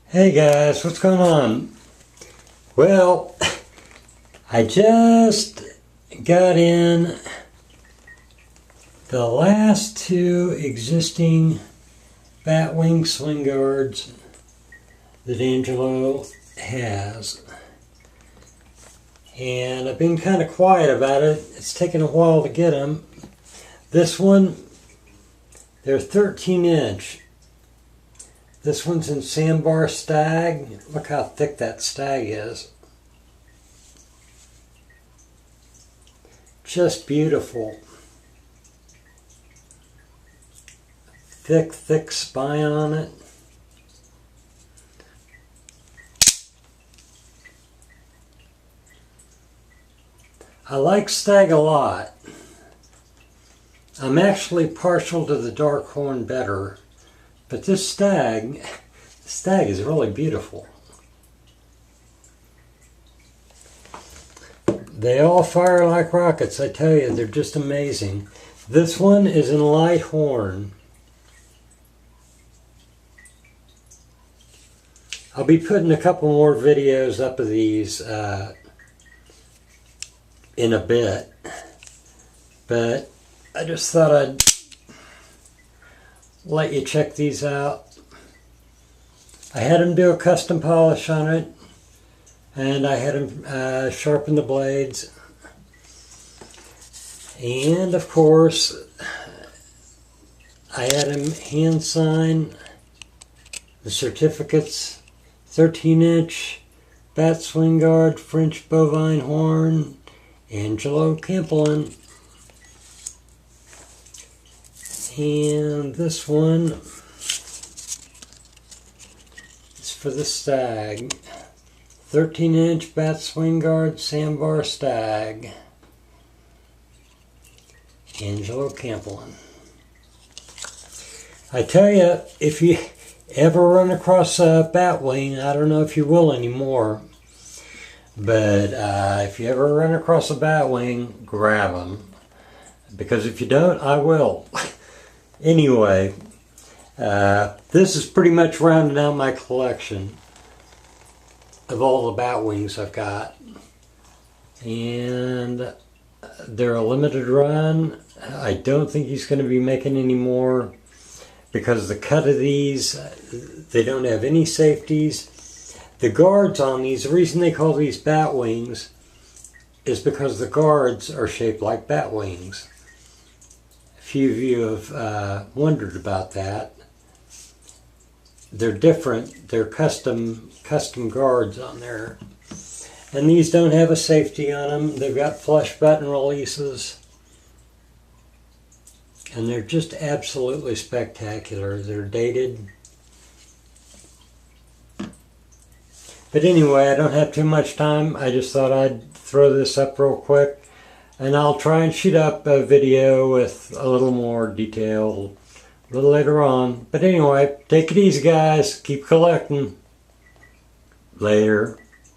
Hey guys, what's going on? Well, I just got in the last two existing Batwing Swinguards that Angelo has. And I've been kind of quiet about it. It's taken a while to get them. This one, they're 13-inch. This one's in Sambar Stag. Look how thick that Stag is. Just beautiful. Thick spine on it. I like Stag a lot. I'm actually partial to the dark horn better. But this Stag is really beautiful. They all fire like rockets, I tell you, they're just amazing. This one is in light horn. I'll be putting a couple more videos up of these in a bit, but I just thought I'd let you check these out. I had him do a custom polish on it, and I had him sharpen the blades, and of course I had him hand sign the certificates. 13-inch Bat Swinguard, French bovine horn, Angelo Campolin. And this one is for the Stag. 13-inch Bat Swinguard, Sambar Stag. Angelo Campolin. I tell you, if you ever run across a Batwing, I don't know if you will anymore, but if you ever run across a Batwing, grab them. Because if you don't, I will. Anyway, this is pretty much rounding out my collection of all the Batwings I've got. And they're a limited run. I don't think he's going to be making any more because the cut of these, they don't have any safeties. The guards on these, the reason they call these Batwings is because the guards are shaped like Batwings. Few of you have wondered about that. They're different. They're custom guards on there. And these don't have a safety on them. They've got flush button releases. And they're just absolutely spectacular. They're dated. But anyway, I don't have too much time. I just thought I'd throw this up real quick. And I'll try and shoot up a video with a little more detail a little later on. But anyway, take it easy guys. Keep collecting. Later.